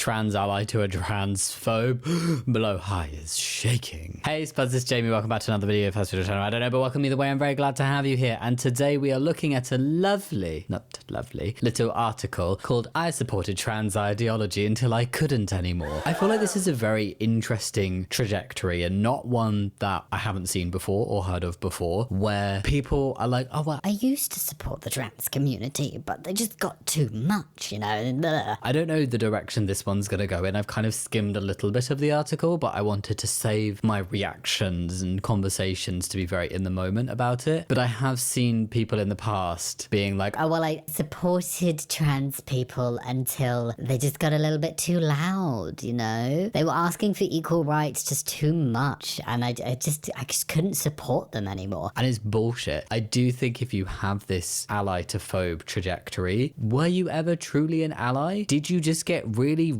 trans ally to a transphobe. Below high is shaking. Hey Spuds, it's Jamie. Welcome back to another video. First video channel, I don't know, but welcome either way. I'm very glad to have you here. And today we are looking at a not lovely, little article called I Supported Trans Ideology Until I Couldn't Anymore. I feel like this is a very interesting trajectory and not one that I haven't seen before or heard of before, where people are like, oh well, I used to support the trans community, but they just got too much, you know. I don't know the direction this one's gonna go in. I've kind of skimmed a little bit of the article, but I wanted to save my reactions and conversations to be very in the moment about it. But I have seen people in the past being like, oh well, I supported trans people until they just got a little bit too loud, you know. They were asking for equal rights just too much, and I just couldn't support them anymore. And it's bullshit. I do think if you have this ally to phobe trajectory, were you ever truly an ally? Did you just get really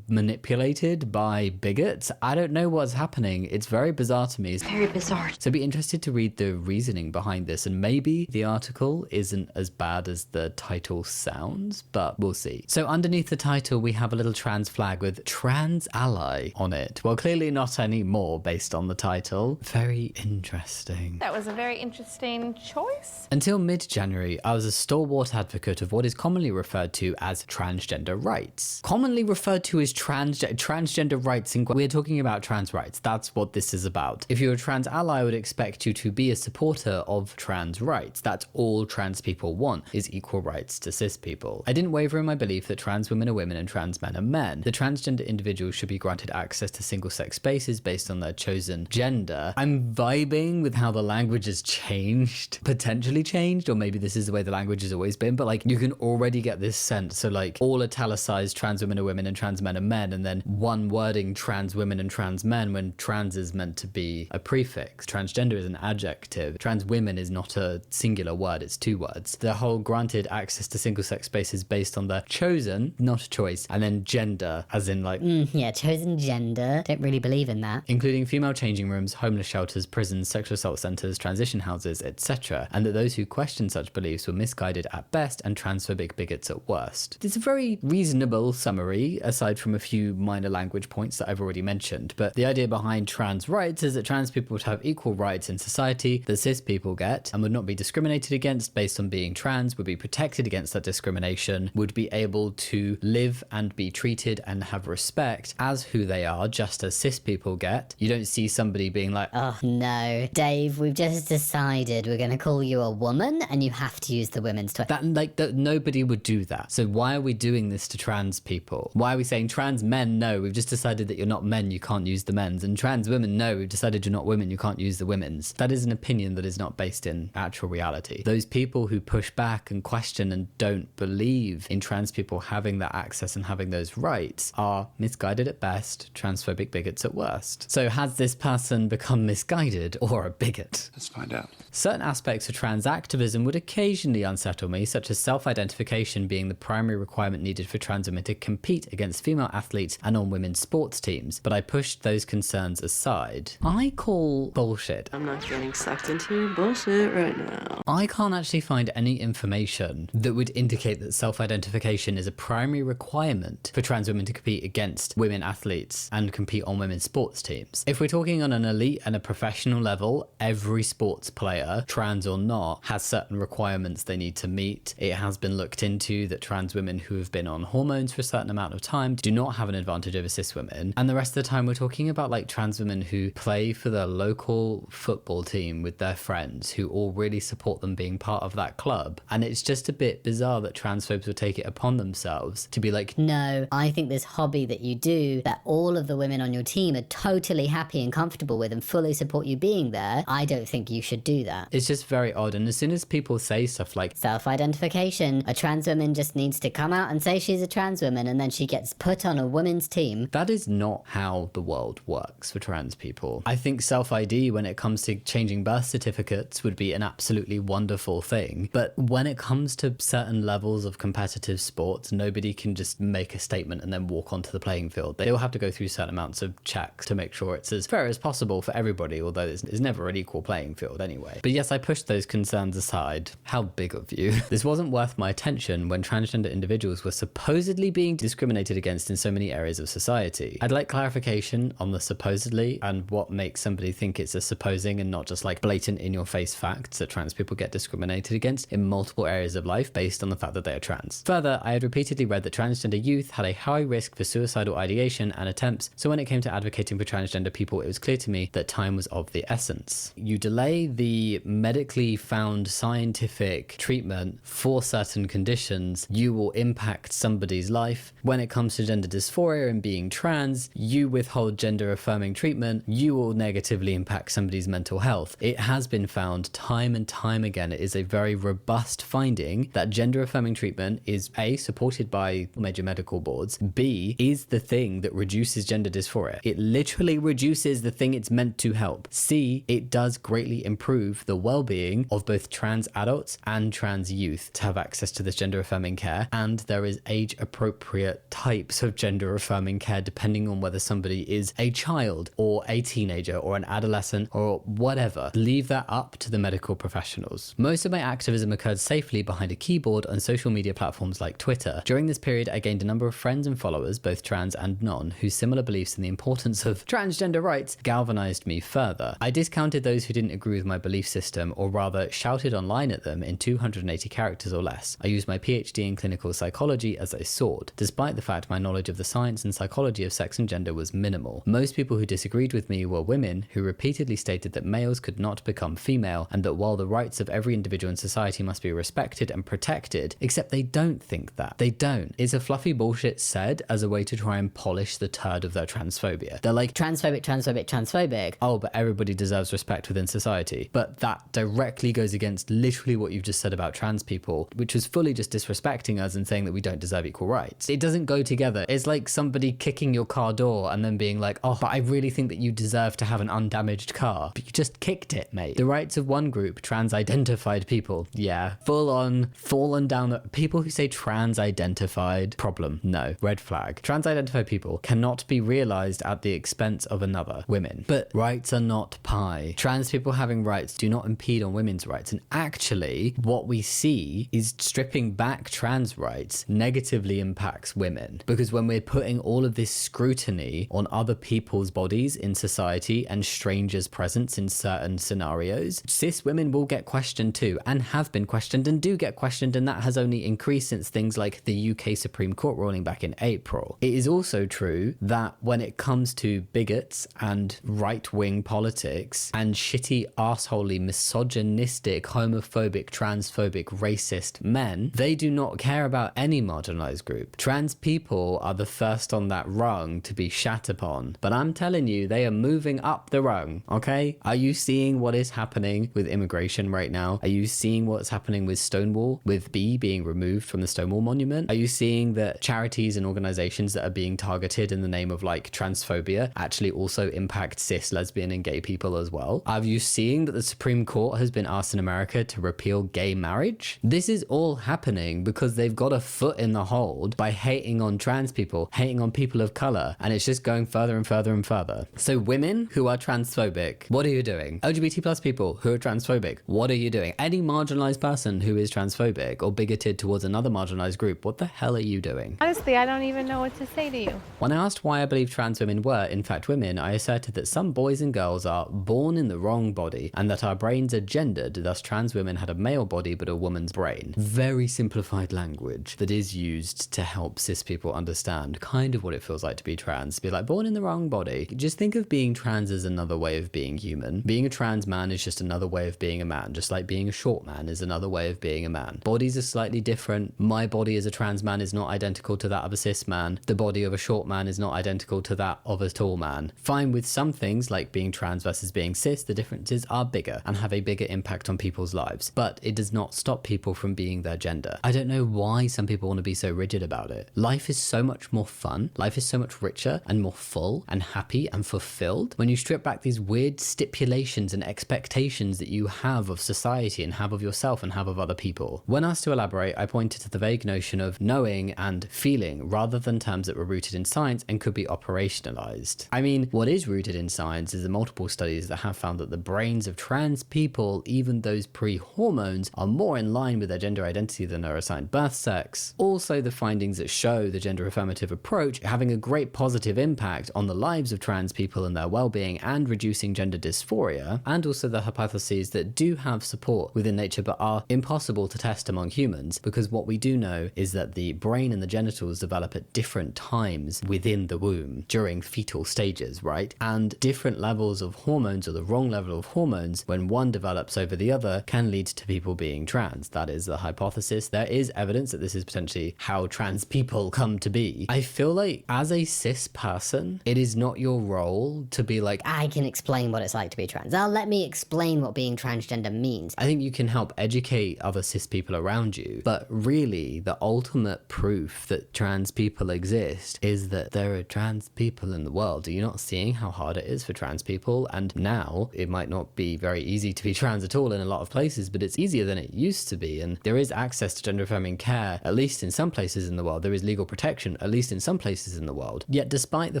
manipulated by bigots? I don't know what's happening. It's very bizarre to me. It's very bizarre. So be interested to read the reasoning behind this, and maybe the article isn't as bad as the title sounds, but we'll see. So underneath the title, we have a little trans flag with trans ally on it. Well, clearly not anymore based on the title. Very interesting. That was a very interesting choice. Until mid-January, I was a stalwart advocate of what is commonly referred to as transgender rights. Commonly referred to as transgender rights. We're talking about trans rights. That's what this is about. If you're a trans ally, I would expect you to be a supporter of trans rights. That's all trans people want, is equal rights to cis people. I didn't waver in my belief that trans women are women and trans men are men. The transgender individuals should be granted access to single-sex spaces based on their chosen gender. I'm vibing with how the language has changed, potentially changed, or maybe this is the way the language has always been, but like you can already get this sense. So like all italicized trans women are women and trans men are men, and then one wording trans women and trans men when trans is meant to be a prefix. Transgender is an adjective. Trans women is not a singular word, it's two words. The whole granted access to single-sex spaces based on their chosen, not a choice, and then gender, as in like... yeah, chosen gender. Don't really believe in that. Including female changing rooms, homeless shelters, prisons, sexual assault centers, transition houses, etc. And that those who question such beliefs were misguided at best and transphobic bigots at worst. It's a very reasonable summary, aside from a few minor language points that I've already mentioned. But the idea behind trans rights is that trans people would have equal rights in society that cis people get, and would not be discriminated against based on being trans, would be protected against that discrimination, would be able to live and be treated and have respect as who they are, just as cis people get. You don't see somebody being like, oh no, Dave, we've just decided we're going to call you a woman and you have to use the women's toilet. That nobody would do that. So why are we doing this to trans people? Why are we saying trans men, no, we've just decided that you're not men, you can't use the men's, and trans women, no, we've decided you're not women, you can't use the women's. That is an opinion that is not based in actual reality. Those people who push back and question and don't believe in trans people having that access and having those rights are misguided at best, transphobic bigots at worst. So has this person become misguided or a bigot? Let's find out. Certain aspects of trans activism would occasionally unsettle me, such as self-identification being the primary requirement needed for trans women to compete against female athletes and on women's sports teams, but I pushed those concerns aside. I call bullshit. I'm not getting sucked into your bullshit right now. I can't actually find any information that would indicate that self-identification is a primary requirement for trans women to compete against women athletes and compete on women's sports teams. If we're talking on an elite and a professional level, every sports player, trans or not, has certain requirements they need to meet. It has been looked into that trans women who have been on hormones for a certain amount of time do not have an advantage over cis women. And the rest of the time we're talking about like trans women who play for their local football team with their friends who all really support them being part of that club. And it's just a bit bizarre that transphobes will take it upon themselves to be like, no, I think this hobby that you do, that all of the women on your team are totally happy and comfortable with and fully support you being there, I don't think you should do that. It's just very odd. And as soon as people say stuff like self-identification, a trans woman just needs to come out and say she's a trans woman and then she gets put on a women's team. That is not how the world works for trans people. I think self-ID when it comes to changing birth certificates would be an absolutely wonderful thing. But when it comes comes to certain levels of competitive sports, nobody can just make a statement and then walk onto the playing field. They all have to go through certain amounts of checks to make sure it's as fair as possible for everybody, although it's never an equal playing field anyway. But yes, I pushed those concerns aside. How big of you. This wasn't worth my attention when transgender individuals were supposedly being discriminated against in so many areas of society. I'd like clarification on the supposedly and what makes somebody think it's a supposing and not just like blatant in your face facts that trans people get discriminated against in multiple areas of life based on the fact that they are trans. Further, I had repeatedly read that transgender youth had a high risk for suicidal ideation and attempts, so when it came to advocating for transgender people, it was clear to me that time was of the essence. You delay the medically found scientific treatment for certain conditions, you will impact somebody's life. When it comes to gender dysphoria and being trans, you withhold gender affirming treatment, you will negatively impact somebody's mental health. It has been found time and time again. It is a very robust finding that gender affirming treatment is A, supported by major medical boards, B, is the thing that reduces gender dysphoria. It literally reduces the thing it's meant to help. C, it does greatly improve the well-being of both trans adults and trans youth to have access to this gender affirming care, and there is age appropriate types of gender affirming care depending on whether somebody is a child or a teenager or an adolescent or whatever. Leave that up to the medical professionals. Most of my activism occurred safely behind a keyboard on social media platforms like Twitter. During this period, I gained a number of friends and followers, both trans and non, whose similar beliefs in the importance of transgender rights galvanized me further. I discounted those who didn't agree with my belief system, or rather shouted online at them in 280 characters or less. I used my PhD in clinical psychology as a sword, despite the fact my knowledge of the science and psychology of sex and gender was minimal. Most people who disagreed with me were women who repeatedly stated that males could not become female, and that while the rights of every individual in society must be respected and protected, except they don't think that. They don't. It's a fluffy bullshit said as a way to try and polish the turd of their transphobia. They're like, transphobic, transphobic, transphobic. Oh, but everybody deserves respect within society. But that directly goes against literally what you've just said about trans people, which was fully just disrespecting us and saying that we don't deserve equal rights. It doesn't go together. It's like somebody kicking your car door and then being like, oh, but I really think that you deserve to have an undamaged car. But you just kicked it, mate. The rights of one group, trans-identified people, yeah, full on, fallen down the... People who say trans-identified, problem, no, red flag. Trans-identified people cannot be realized at the expense of another, women. But rights are not pie. Trans people having rights do not impede on women's rights. And actually, what we see is stripping back trans rights negatively impacts women. Because when we're putting all of this scrutiny on other people's bodies in society and strangers' presence in certain scenarios, cis women will get questioned too, and have been questioned and do get questioned, and that has only increased since things like the UK Supreme Court ruling back in April. It is also true that when it comes to bigots and right-wing politics and shitty, arseholey, misogynistic, homophobic, transphobic, racist men, they do not care about any marginalized group. Trans people are the first on that rung to be shat upon, but I'm telling you, they are moving up the rung, okay? Are you seeing what is happening with immigration right now? Are you seeing what's happening with Stonewall, with B being removed from the Stonewall Monument? Are you seeing that charities and organizations that are being targeted in the name of like transphobia actually also impact cis, lesbian and gay people as well? Are you seeing that the Supreme Court has been asked in America to repeal gay marriage? This is all happening because they've got a foot in the hold by hating on trans people, hating on people of color, and it's just going further and further and further. So women who are transphobic, what are you doing? LGBT plus people who are transphobic, what are you doing? Any marginalized person who is transphobic or bigoted towards another marginalized group, what the hell are you doing? Honestly, I don't even know what to say to you. When I asked why I believe trans women were, in fact, women, I asserted that some boys and girls are born in the wrong body and that our brains are gendered, thus trans women had a male body but a woman's brain. Very simplified language that is used to help cis people understand kind of what it feels like to be trans. Be like, born in the wrong body. Just think of being trans as another way of being human. Being a trans man is just another way of being a man, just like being a short man is another way of being a man. Bodies are slightly different. My body as a trans man is not identical to that of a cis man. The body of a short man is not identical to that of a tall man. Fine with some things like being trans versus being cis, the differences are bigger and have a bigger impact on people's lives, but it does not stop people from being their gender. I don't know why some people want to be so rigid about it. Life is so much more fun. Life is so much richer and more full and happy and fulfilled when you strip back these weird stipulations and expectations that you have of society and have of yourself and have of other people. people. When asked to elaborate, I pointed to the vague notion of knowing and feeling rather than terms that were rooted in science and could be operationalized. I mean, what is rooted in science is the multiple studies that have found that the brains of trans people, even those pre-hormones, are more in line with their gender identity than their assigned birth sex. Also, the findings that show the gender affirmative approach having a great positive impact on the lives of trans people and their well-being and reducing gender dysphoria, and also the hypotheses that do have support within nature but are impossible to test among humans, because what we do know is that the brain and the genitals develop at different times within the womb during fetal stages, right? And different levels of hormones, or the wrong level of hormones, when one develops over the other, can lead to people being trans. That is the hypothesis. There is evidence that this is potentially how trans people come to be. I feel like as a cis person, it is not your role to be like, I can explain what it's like to be trans. Let me explain what being transgender means. I think you can help educate other cis people around you, but really the ultimate proof that trans people exist is that there are trans people in the world. Are you not seeing how hard it is for trans people? And now it might not be very easy to be trans at all in a lot of places, but it's easier than it used to be. And there is access to gender affirming care, at least in some places in the world. There is legal protection, at least in some places in the world. Yet despite the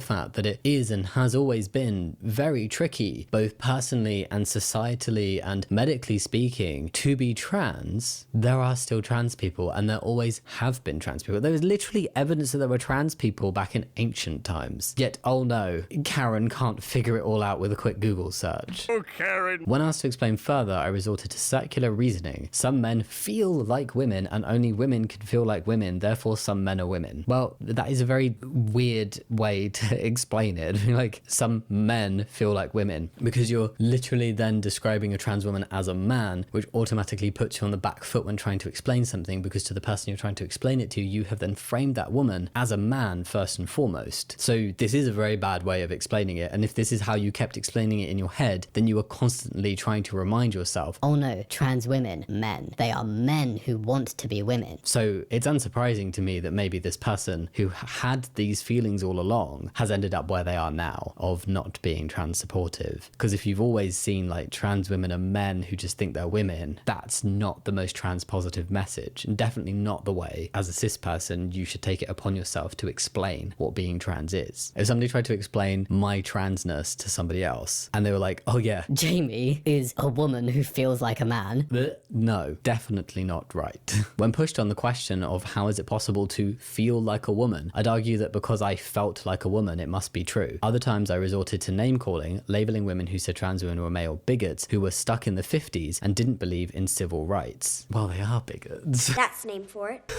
fact that it is and has always been very tricky, both personally and societally and medically speaking, to be trans, there are still trans people, and there always have been trans people. There is literally evidence that there were trans people back in ancient times. Yet, oh no, Karen can't figure it all out with a quick Google search. Oh, Karen. When asked to explain further, I resorted to circular reasoning. Some men feel like women, and only women can feel like women, therefore some men are women. Well, that is a very weird way to explain it. Like, some men feel like women, because you're literally then describing a trans woman as a man, which automatically puts you on the back foot when trying to explain something, because to the person you're trying to explain it to, you have then framed that woman as a man first and foremost. So this is a very bad way of explaining it, and if this is how you kept explaining it in your head, then you are constantly trying to remind yourself, Oh no, trans women, men. They are men who want to be women. So it's unsurprising to me that maybe this person who had these feelings all along has ended up where they are now, of not being trans supportive. Because if you've always seen like trans women are men who just think they're women, that's not the most trans positive message, and definitely not the way as a cis person you should take it upon yourself to explain what being trans is. If somebody tried to explain my transness to somebody else and they were like, oh yeah, Jamie is a woman who feels like a man. no, definitely not right. When pushed on the question of how is it possible to feel like a woman, I'd argue that because I felt like a woman, it must be true. Other times I resorted to name calling, labeling women who said trans women were male bigots who were stuck in the 50s and didn't believe in civil rights. Well, they are bigots. That's the name for it.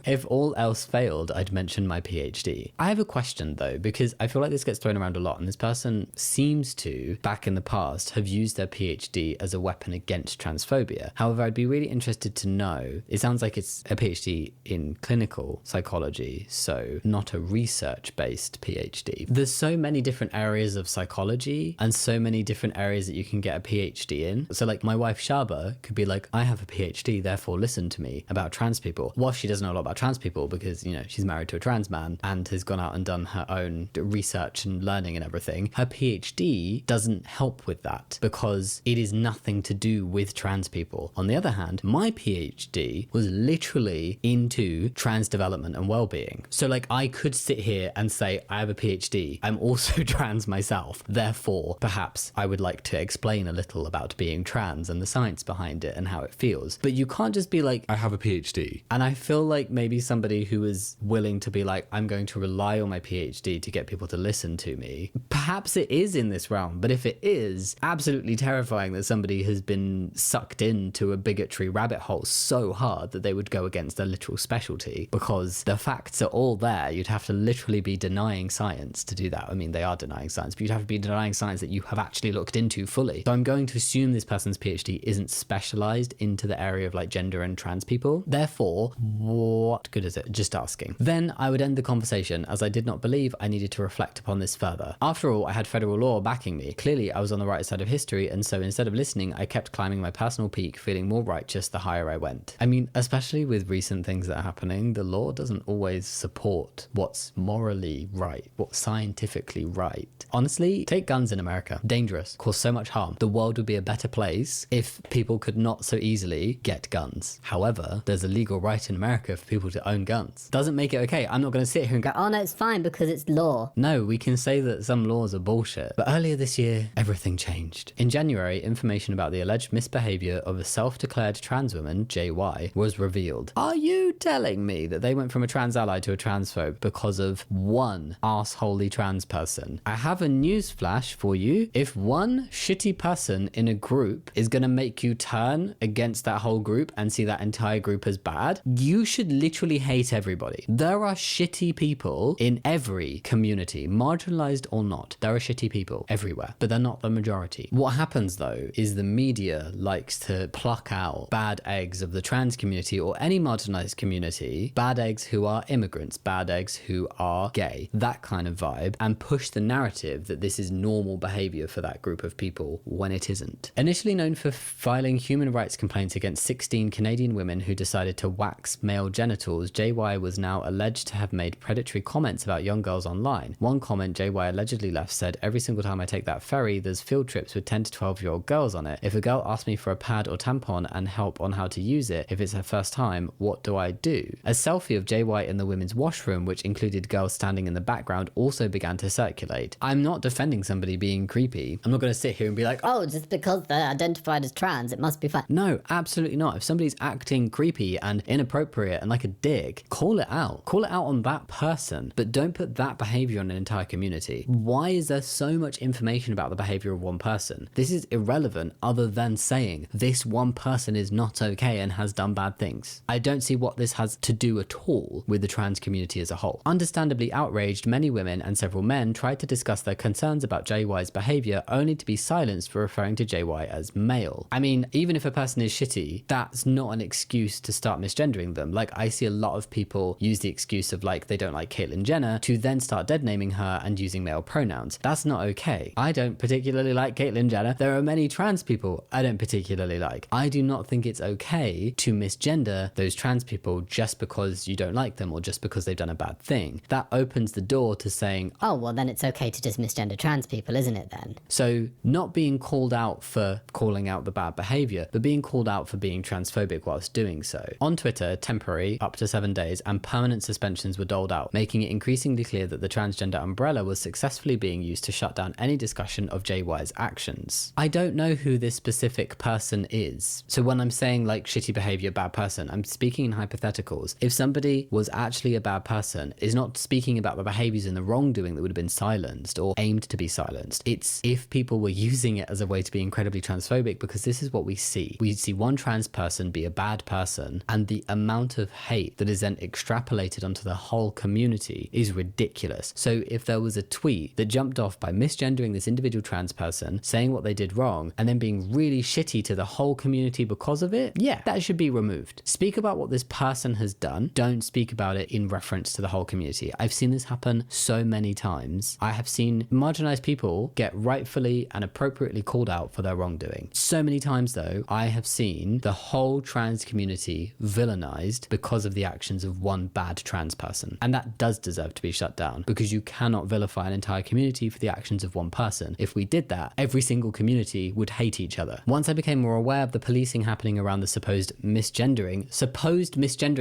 If all else failed, I'd mention my PhD. I have a question though, because I feel like this gets thrown around a lot, and this person seems to, back in the past, have used their PhD as a weapon against transphobia. However, I'd be really interested to know, it sounds like it's a PhD in clinical psychology, so not a research-based PhD. There's so many different areas of psychology and so many different areas that you can get a PhD in. So like my wife Shaba could be like, I have a PhD, therefore listen to me about trans people. Well, she doesn't know a lot about trans people because, you know, she's married to a trans man and has gone out and done her own research and learning and everything. Her PhD doesn't help with that because it is nothing to do with trans people. On the other hand, my PhD was literally into trans development and well-being. So like I could sit here and say, I have a PhD, I'm also trans myself, therefore perhaps I would like to explain a little about being trans and the science behind it and how it feels. But you can't just be like, I have a PhD. and I feel like maybe somebody who is willing to be like, I'm going to rely on my PhD to get people to listen to me, perhaps it is in this realm. But if it is, absolutely terrifying that somebody has been sucked into a bigotry rabbit hole so hard that they would go against their literal specialty, because the facts are all there. You'd have to literally be denying science to do that. I mean, they are denying science, but you'd have to be denying science that you have actually looked into fully. So I'm going to assume this person's PhD isn't specialized into the area of like gender and trans people. Therefore, what good is it? Just asking. Then I would end the conversation, as I did not believe I needed to reflect upon this further. After all, I had federal law backing me. Clearly, I was on the right side of history, and so instead of listening, I kept climbing my personal peak, feeling more righteous the higher I went. I mean, especially with recent things that are happening, the law doesn't always support what's morally right, what's scientifically right. Honestly, take guns in America. Dangerous, cause so much harm. The world would be a better place if people could not so easily get guns. However, there's a legal right in America for people to own guns. Doesn't make it okay. I'm not going to sit here and go, Oh no, it's fine because it's law. no, we can say that some laws are bullshit. But earlier this year, everything changed. In January, information about the alleged misbehavior of a self-declared trans woman, JY, was revealed. Are you telling me that they went from a trans ally to a transphobe because of one arseholey trans person? I have a news flash for you. If one shitty person in a group is going to make you turn against that whole group and see that entire group as bad, you should literally hate everybody. There are shitty people in every community, marginalized or not. There are shitty people everywhere, but they're not the majority. What happens though is the media likes to pluck out bad eggs of the trans community or any marginalized community, bad eggs who are immigrants, bad eggs who are gay, that kind of vibe, and push the narrative that this is normal behavior for that group of people when it isn't. Initially known for filing human rights complaints against 16 Canadian women who decided to wax male genitals, JY was now alleged to have made predatory comments about young girls online. One comment JY allegedly left said, "Every single time I take that ferry, there's field trips with 10 to 12-year-old girls on it. If a girl asks me for a pad or tampon and help on how to use it, if it's her first time, what do I do?" A selfie of JY in the women's washroom, which included girls standing in the background, also began to circulate. I'm not defending somebody being creepy. I'm not going to sit here and be like, Oh, just because they're identified as trans, it must be fine. no, absolutely not. If somebody's acting creepy and inappropriate and like a dick, call it out. Call it out on that person, but don't put that behavior on an entire community. Why is there so much information about the behavior of one person? This is irrelevant other than saying this one person is not okay and has done bad things. I don't see what this has to do at all with the trans community as a whole. Understandably outraged, many women and several men tried to discuss their concerns about JY's behavior only to be silenced for referring to JY as male. I mean, even if a person is shitty, that's not an excuse to start misgendering them. Like, I see a lot of people use the excuse of like they don't like Caitlyn Jenner to then start dead naming her and using male pronouns. That's not okay. I don't particularly like Caitlyn Jenner. There are many trans people I don't particularly like. I do not think it's okay to misgender those trans people just because you don't like them or just because they've done a bad thing. That opens the door to saying, Oh, well then it's okay to just misgender trans people, isn't it then? so not being called out for calling out the bad behavior, but being called out for being transphobic whilst doing so. On Twitter, temporary, up to 7 days, and permanent suspensions were doled out, making it increasingly clear that the transgender umbrella was successfully being used to shut down any discussion of JY's actions. I don't know who this specific person is. So when I'm saying like shitty behavior, bad person, I'm speaking in hypotheticals. If somebody was actually a bad person, is not speaking about the behaviors and the wrongdoing that would have been silenced or aimed to be silenced. It's if people were using it as a way to be incredibly transphobic, because this is what we see. We see one trans person be a bad person, and the amount of hate that is then extrapolated onto the whole community is ridiculous. So if there was a tweet that jumped off by misgendering this individual trans person, saying what they did wrong, and then being really shitty to the whole community because of it, yeah, that should be removed. Speak about what this person has done. Don't speak about it in reference to the whole community. I've seen this happen so many times. I have seen marginalized people get rightfully and appropriately called out for their wrongdoing. So many times though, I have seen the whole trans community villainized because of the actions of one bad trans person. And that does deserve to be shut down, because you cannot vilify an entire community for the actions of one person. If we did that, every single community would hate each other. Once I became more aware of the policing happening around the supposed misgendering,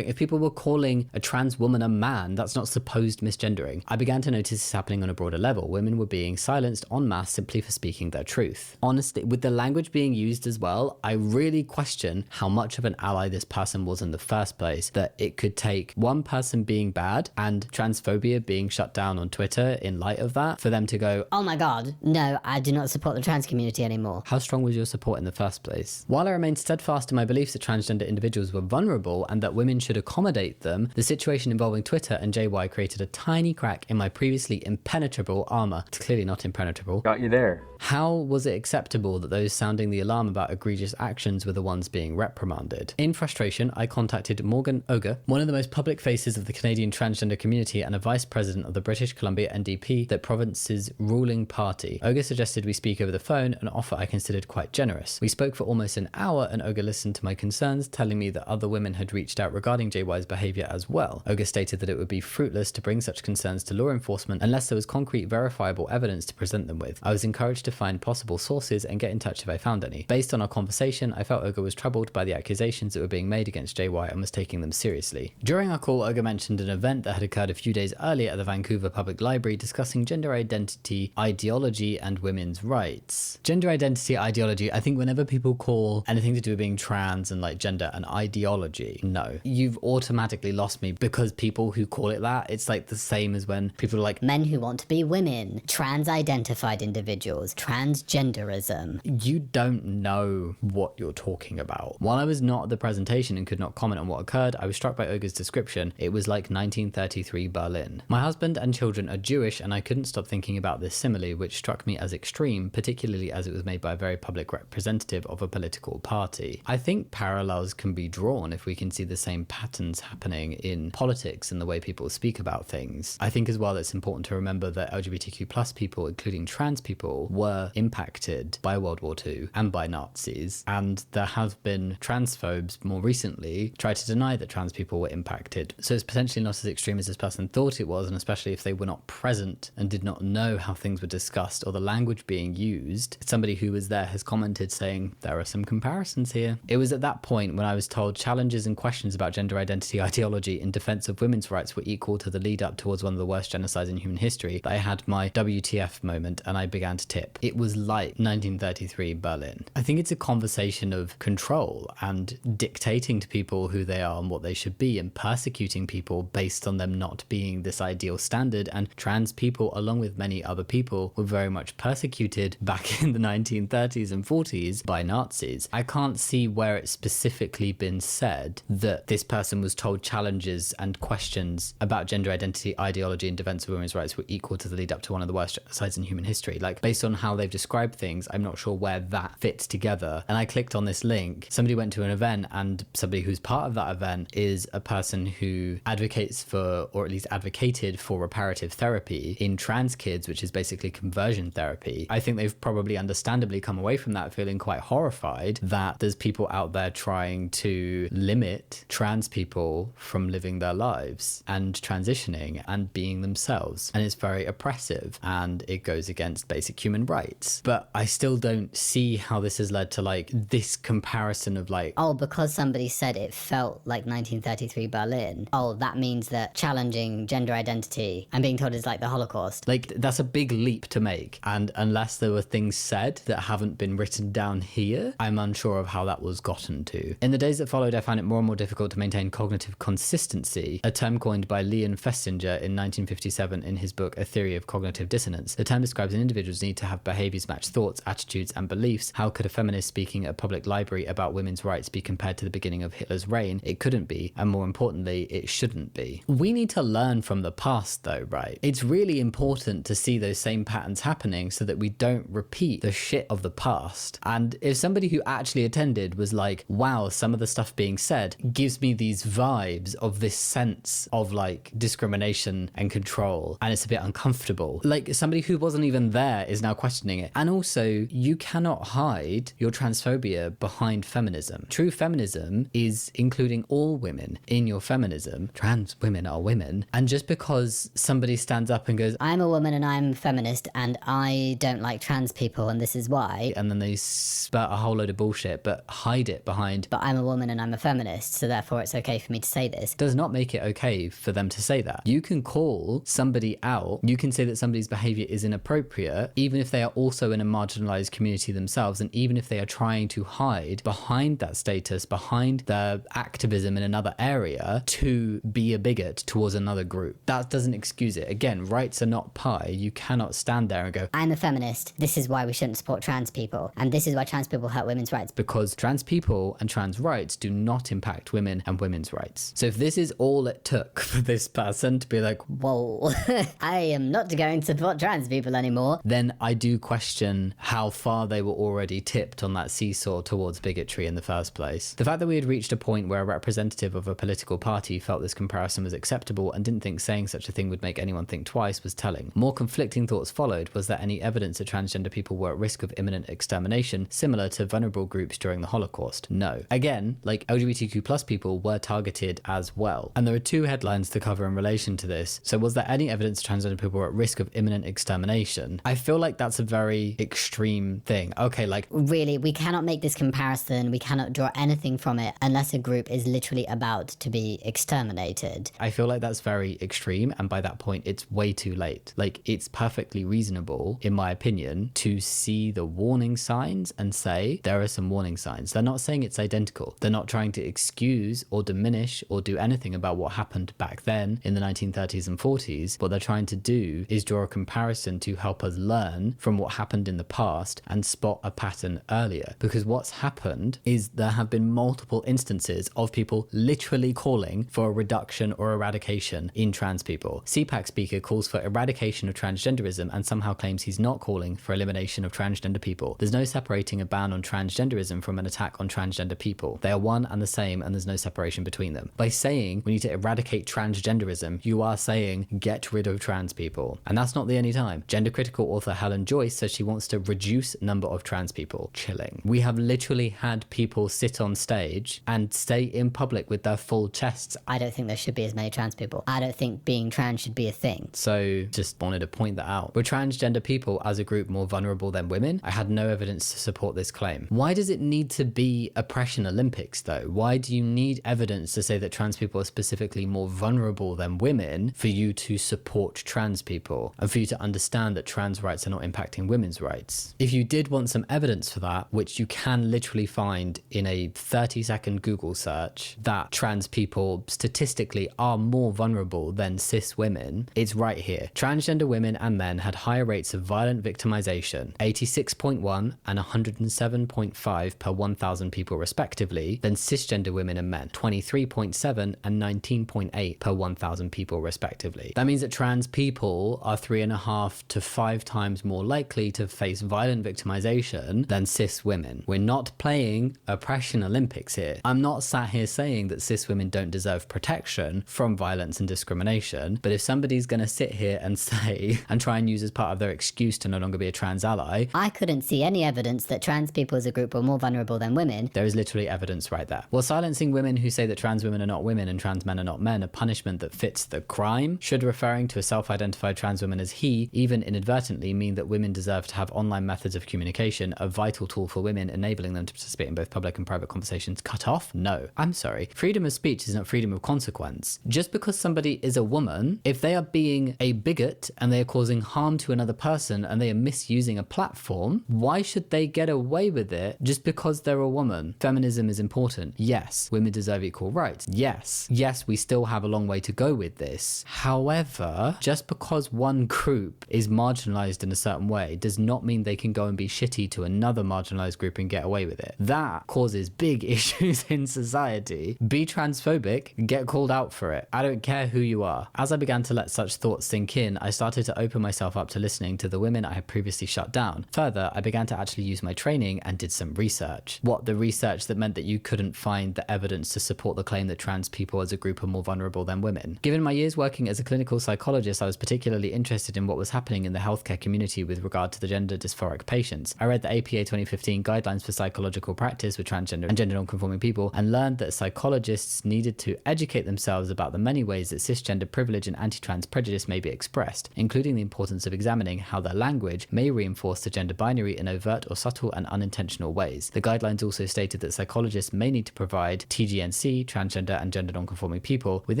if people were calling a trans woman a man, that's not supposed misgendering. I began to notice this happening on a broader level. Women were being silenced en masse simply for speaking their truth. Honestly, with the language being used as well, I really question how much of an ally this person was in the first place, that it could take one person being bad and transphobia being shut down on Twitter in light of that for them to go, Oh my god, no, I do not support the trans community anymore. how strong was your support in the first place? While I remained steadfast in my beliefs that transgender individuals were vulnerable and that women should accommodate them, the situation involving Twitter and JY created a tiny crack in my previously impenetrable armor. It's clearly not impenetrable. Got you there. How was it acceptable that those sounding the alarm about egregious actions were the ones being reprimanded? In frustration, I contacted Morgan Oger, one of the most public faces of the Canadian transgender community and a vice president of the British Columbia NDP, the province's ruling party. Oger suggested we speak over the phone, an offer I considered quite generous. We spoke for almost an hour and Oger listened to my concerns, telling me that other women had reached out regarding JY's behaviour as well. Oger stated that it would be fruitless to bring such concerns to law enforcement unless there was concrete verifiable evidence to present them with. I was encouraged to find possible sources and get in touch if I found any. Based on our conversation, I felt Oger was troubled troubled by the accusations that were being made against JY and was taking them seriously. During our call, Olga mentioned an event that had occurred a few days earlier at the Vancouver Public Library discussing gender identity, ideology, and women's rights. Gender identity, ideology, I think whenever people call anything to do with being trans and like gender an ideology, no. You've automatically lost me, because people who call it that, it's like the same as when people are like, men who want to be women, trans-identified individuals, transgenderism. you don't know what you're talking about. While I was not at the presentation and could not comment on what occurred, I was struck by Olga's description. It was like 1933 Berlin. My husband and children are Jewish, and I couldn't stop thinking about this simile, which struck me as extreme, particularly as it was made by a very public representative of a political party. I think parallels can be drawn if we can see the same patterns happening in politics and the way people speak about things. I think as well it's important to remember that LGBTQ plus people, including trans people, were impacted by World War II and by Nazis, and there have been transphobes more recently try to deny that trans people were impacted. So it's potentially not as extreme as this person thought it was, and especially if they were not present and did not know how things were discussed or the language being used. Somebody who was there has commented saying, there are some comparisons here. It was at that point when I was told challenges and questions about gender identity ideology in defense of women's rights were equal to the lead up towards one of the worst genocides in human history that I had my WTF moment and I began to tip. It was like 1933 Berlin. I think it's a conversation of control and dictating to people who they are and what they should be, and persecuting people based on them not being this ideal standard. And trans people, along with many other people, were very much persecuted back in the 1930s and 40s by Nazis. I can't see where it's specifically been said that this person was told challenges and questions about gender identity, ideology, and defense of women's rights were equal to the lead up to one of the worst genocides in human history. Like, based on how they've described things, I'm not sure where that fits together. And I clicked on this link. Somebody went to an event, and somebody who's part of that event is a person who advocates for, or at least advocated for, reparative therapy in trans kids, which is basically conversion therapy. I think they've probably understandably come away from that feeling quite horrified that there's people out there trying to limit trans people from living their lives and transitioning and being themselves. And it's very oppressive and it goes against basic human rights. But I still don't see how this has led to like this comparison of like, oh, because somebody said it felt like 1933 Berlin, oh, that means that challenging gender identity and being told it's like the Holocaust. Like, that's a big leap to make. And unless there were things said that haven't been written down here, I'm unsure of how that was gotten to. In the days that followed, I found it more and more difficult to maintain cognitive consistency, a term coined by Leon Festinger in 1957 in his book A Theory of Cognitive Dissonance. The term describes an individual's need to have behaviors match thoughts, attitudes, and beliefs. How could a feminist speaking at a public library about women's rights be compared to the beginning of Hitler's reign? It couldn't be, and more importantly, it shouldn't be. We need to learn from the past though, right? It's really important to see those same patterns happening so that we don't repeat the shit of the past. And if somebody who actually attended was like, wow, some of the stuff being said gives me these vibes of this sense of like discrimination and control, and it's a bit uncomfortable. Like, somebody who wasn't even there is now questioning it. And also, you cannot hide your transphobia behind feminism. True feminism is including all women in your feminism. Trans women are women. And just because somebody stands up and goes, I'm a woman and I'm feminist and I don't like trans people and this is why, and then they spurt a whole load of bullshit but hide it behind, but I'm a woman and I'm a feminist, so therefore it's okay for me to say this, does not make it okay for them to say that. You can call somebody out, you can say that somebody's behavior is inappropriate, even if they are also in a marginalized community themselves, and even if they are trying to hide behind that status, behind their activism in another area to be a bigot towards another group. That doesn't excuse it. Again, rights are not pie. You cannot stand there and go, I'm a feminist, this is why we shouldn't support trans people, and this is why trans people hurt women's rights. Because trans people and trans rights do not impact women and women's rights. So if this is all it took for this person to be like, whoa, I am not going to support trans people anymore, then I do question how far they were already tipped on that seesaw towards bigotry in the first place. The fact that we had reached a point where a representative of a political party felt this comparison was acceptable and didn't think saying such a thing would make anyone think twice was telling. More conflicting thoughts followed. Was there any evidence that transgender people were at risk of imminent extermination, similar to vulnerable groups during the Holocaust? No. Again, like, LGBTQ plus people were targeted as well. And there are two headlines to cover in relation to this. So was there any evidence transgender people were at risk of imminent extermination? I feel like that's a very extreme thing. Okay, like, really, we cannot make this comparison then we cannot draw anything from it unless a group is literally about to be exterminated. I feel like that's very extreme, and by that point it's way too late. Like, it's perfectly reasonable, in my opinion, to see the warning signs and say there are some warning signs. They're not saying it's identical. They're not trying to excuse or diminish or do anything about what happened back then in the 1930s and 40s. What they're trying to do is draw a comparison to help us learn from what happened in the past and spot a pattern earlier. Because what's happened is there have been multiple instances of people literally calling for a reduction or eradication in trans people. CPAC speaker calls for eradication of transgenderism and somehow claims he's not calling for elimination of transgender people. There's no separating a ban on transgenderism from an attack on transgender people. They are one and the same, and there's no separation between them. By saying we need to eradicate transgenderism, you are saying get rid of trans people. And that's not the only time. Gender critical author Helen Joyce says she wants to reduce number of trans people. Chilling. We have literally had people sit on stage and stay in public with their full chests. I don't think there should be as many trans people. I don't think being trans should be a thing. So just wanted to point that out. Were transgender people as a group more vulnerable than women? I had no evidence to support this claim. Why does it need to be oppression Olympics though? Why do you need evidence to say that trans people are specifically more vulnerable than women for you to support trans people and for you to understand that trans rights are not impacting women's rights? If you did want some evidence for that, which you can literally find in a 30-second Google search, that trans people statistically are more vulnerable than cis women, it's right here. Transgender women and men had higher rates of violent victimization, 86.1 and 107.5 per 1,000 people respectively, than cisgender women and men, 23.7 and 19.8 per 1,000 people respectively. That means that trans people are 3.5 to 5 times more likely to face violent victimization than cis women. We're not playing oppression Olympics here. I'm not sat here saying that cis women don't deserve protection from violence and discrimination, but if somebody's gonna sit here and say and try and use as part of their excuse to no longer be a trans ally, I couldn't see any evidence that trans people as a group were more vulnerable than women. there is literally evidence right there. While silencing women who say that trans women are not women and trans men are not men a punishment that fits the crime, should referring to a self-identified trans woman as he, even inadvertently, mean that women deserve to have online methods of communication, a vital tool for women, enabling them to participate in both public and private conversations, cut off? No. I'm sorry. Freedom of speech is not freedom of consequence. Just because somebody is a woman, if they are being a bigot and they are causing harm to another person and they are misusing a platform, why should they get away with it just because they're a woman? Feminism is important. Yes. Women deserve equal rights. Yes. Yes, we still have a long way to go with this. However, just because one group is marginalized in a certain way does not mean they can go and be shitty to another marginalized group and get away with it. That causes big issues in society. Be transphobic, get called out for it. I don't care who you are. As I began to let such thoughts sink in, I started to open myself up to listening to the women I had previously shut down. Further, I began to actually use my training and did some research. What, the research that meant that you couldn't find the evidence to support the claim that trans people as a group are more vulnerable than women? Given my years working as a clinical psychologist, I was particularly interested in what was happening in the healthcare community with regard to the gender dysphoric patients. I read the APA 2015 Guidelines for Psychological Practice with Transgender and Gender Non-Conforming People and learned that psychologists needed to educate themselves about the many ways that cisgender privilege and anti-trans prejudice may be expressed, including the importance of examining how their language may reinforce the gender binary in overt or subtle and unintentional ways. The guidelines also stated that psychologists may need to provide TGNC, transgender and gender non-conforming people, with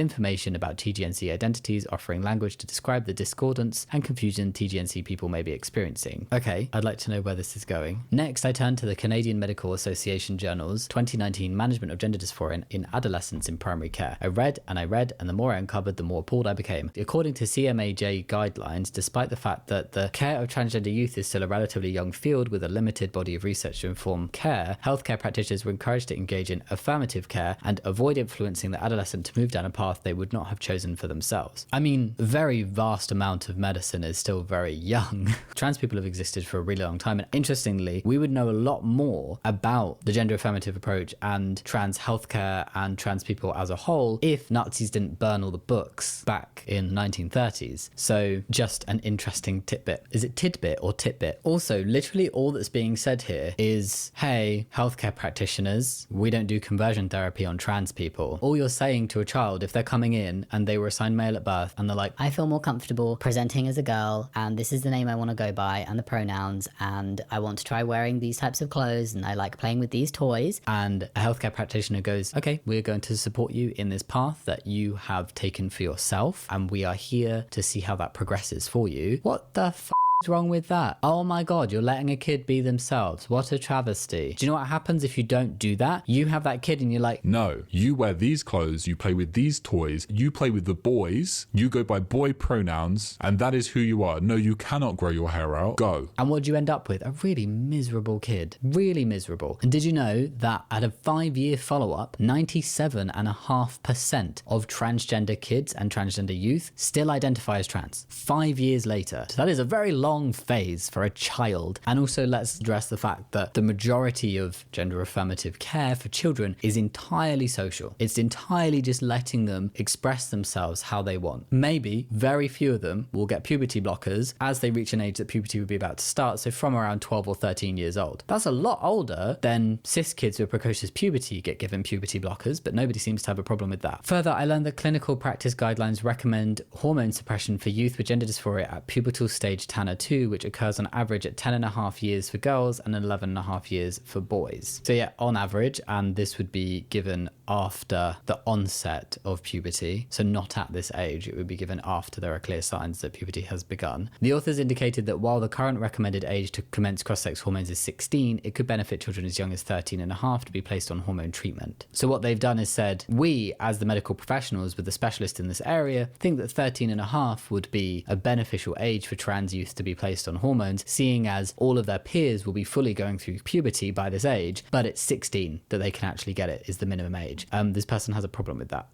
information about TGNC identities, offering language to describe the discordance and confusion TGNC people may be experiencing. Okay, I'd like to know where this is going. Next, I turned to the Canadian Medical Association Journal's 2019 Management of Gender Dysphoria in Adolescents in Primary Care. I read, and the more I uncovered, the more appalled I became. According to CMAJ guidelines, despite the fact that the care of transgender youth is still a relatively young field with a limited body of research to inform care, healthcare practitioners were encouraged to engage in affirmative care and avoid influencing the adolescent to move down a path they would not have chosen for themselves. I mean, a very vast amount of medicine is still very young. Trans people have existed for a really long time, and interestingly, we would know a lot more about the gender affirmative approach and trans healthcare and trans people as a whole if Nazis didn't burn all the books back in 1930s. So just an interesting tidbit. Is it tidbit or titbit? Also, literally all that's being said here is, hey, healthcare practitioners, we don't do conversion therapy on trans people. All you're saying to a child, if they're coming in and they were assigned male at birth and they're like, I feel more comfortable presenting as a girl, and this is the name I want to go by and the pronouns, and I want to try wearing these types of clothes, and I like playing with these toys. And a healthcare practitioner goes, okay, we're going to support you in this path that you have taken for yourself, and we are here to see how that progresses for you. What the is wrong with that? Oh my god, you're letting a kid be themselves. What a travesty. Do you know what happens if you don't do that? You have that kid and you're like, no, you wear these clothes, you play with these toys, you play with the boys, you go by boy pronouns, and that is who you are. No, you cannot grow your hair out. Go. And what do you end up with? A really miserable kid. Really miserable. And did you know that at a 5-year follow-up, 97.5% of transgender kids and transgender youth still identify as trans 5 years later? So that is a very long phase for a child. And also let's address the fact that the majority of gender affirmative care for children is entirely social. It's entirely just letting them express themselves how they want. Maybe very few of them will get puberty blockers as they reach an age that puberty would be about to start, so from around 12 or 13 years old. That's a lot older than cis kids with precocious puberty get given puberty blockers, but nobody seems to have a problem with that. Further, I learned that clinical practice guidelines recommend hormone suppression for youth with gender dysphoria at pubertal stage Tanner 2, which occurs on average at 10.5 years for girls and 11.5 years for boys. So yeah, on average, and this would be given after the onset of puberty, so not at this age, it would be given after there are clear signs that puberty has begun. The authors indicated that while the current recommended age to commence cross-sex hormones is 16, it could benefit children as young as 13.5 to be placed on hormone treatment. So what they've done is said, we as the medical professionals with the specialist in this area think that 13.5 would be a beneficial age for trans youth to be placed on hormones, seeing as all of their peers will be fully going through puberty by this age, but it's 16 that they can actually get it is the minimum age. This person has a problem with that.